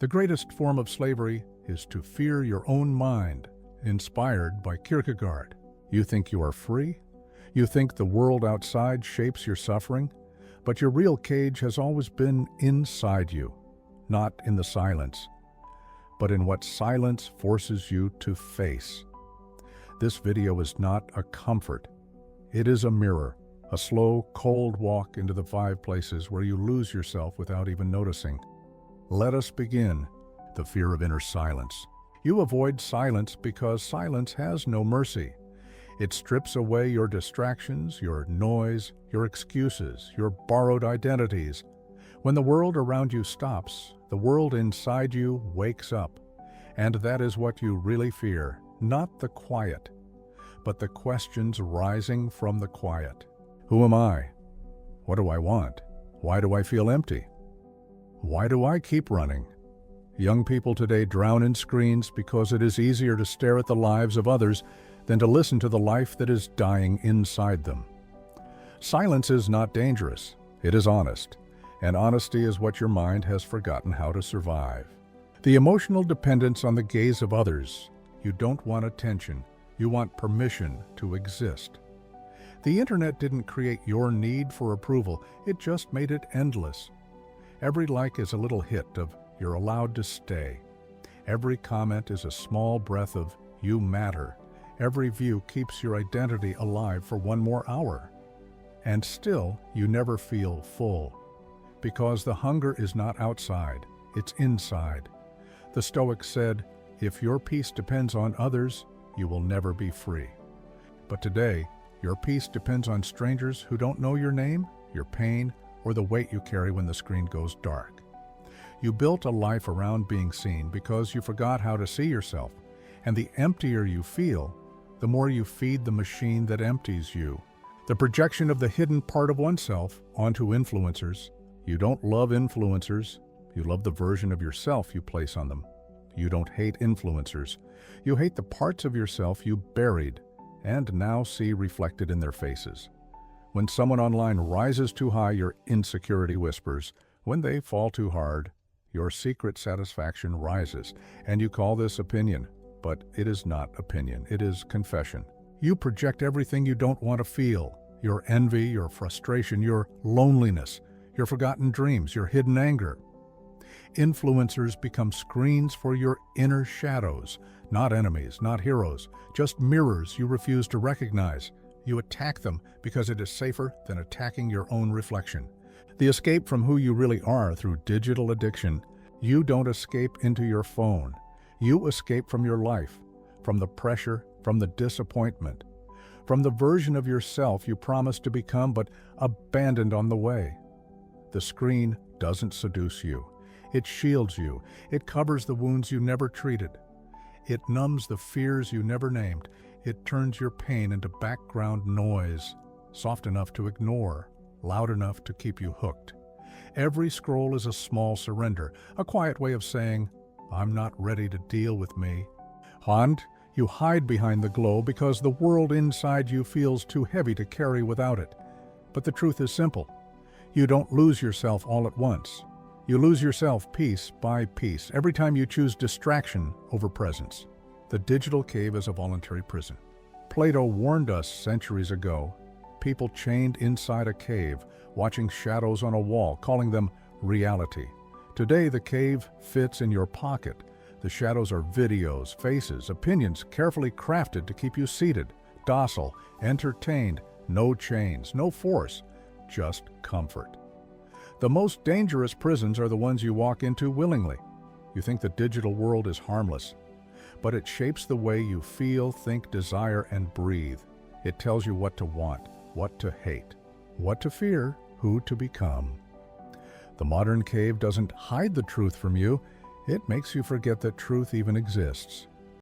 The greatest form of slavery is to fear your own mind, inspired by Kierkegaard. You think you are free? You think the world outside shapes your suffering? But your real cage has always been inside you, not in the silence, but in what silence forces you to face. This video is not a comfort. It is a mirror, a slow, cold walk into the 5 places where you lose yourself without even noticing. Let us begin. The fear of inner silence. You avoid silence because silence has no mercy. It strips away your distractions, your noise, your excuses, your borrowed identities. When the world around you stops, the world inside you wakes up. And that is what you really fear, not the quiet, but the questions rising from the quiet. Who am I? What do I want? Why do I feel empty? Why do I keep running? Young people today drown in screens because it is easier to stare at the lives of others than to listen to the life that is dying inside them. Silence is not dangerous, it is honest, and honesty is what your mind has forgotten how to survive. The emotional dependence on the gaze of others. You don't want attention, you want permission to exist. The internet didn't create your need for approval, it just made it endless. Every like is a little hit of "you're allowed to stay." Every comment is a small breath of "you matter." Every view keeps your identity alive for 1 more hour. And still, you never feel full. Because the hunger is not outside, it's inside. The Stoics said, if your peace depends on others, you will never be free. But today, your peace depends on strangers who don't know your name, your pain, or the weight you carry when the screen goes dark. You built a life around being seen because you forgot how to see yourself. And the emptier you feel, the more you feed the machine that empties you. The projection of the hidden part of oneself onto influencers. You don't love influencers. You love the version of yourself you place on them. You don't hate influencers. You hate the parts of yourself you buried and now see reflected in their faces. When someone online rises too high, your insecurity whispers. When they fall too hard, your secret satisfaction rises, and you call this opinion. But it is not opinion, it is confession. You project everything you don't want to feel. Your envy, your frustration, your loneliness, your forgotten dreams, your hidden anger. Influencers become screens for your inner shadows, not enemies, not heroes, just mirrors you refuse to recognize. You attack them because it is safer than attacking your own reflection. The escape from who you really are through digital addiction. You don't escape into your phone. You escape from your life, from the pressure, from the disappointment, from the version of yourself you promised to become but abandoned on the way. The screen doesn't seduce you. It shields you. It covers the wounds you never treated. It numbs the fears you never named. It turns your pain into background noise, soft enough to ignore, loud enough to keep you hooked. Every scroll is a small surrender, a quiet way of saying, I'm not ready to deal with me. And you hide behind the glow because the world inside you feels too heavy to carry without it. But the truth is simple. You don't lose yourself all at once. You lose yourself piece by piece every time you choose distraction over presence. The digital cave is a voluntary prison. Plato warned us centuries ago, people chained inside a cave, watching shadows on a wall, calling them reality. Today, the cave fits in your pocket. The shadows are videos, faces, opinions carefully crafted to keep you seated, docile, entertained, no chains, no force, just comfort. The most dangerous prisons are the ones you walk into willingly. You think the digital world is harmless, but it shapes the way you feel, think, desire, and breathe. It tells you what to want, what to hate, what to fear, who to become. The modern cave doesn't hide the truth from you, it makes you forget that truth even exists.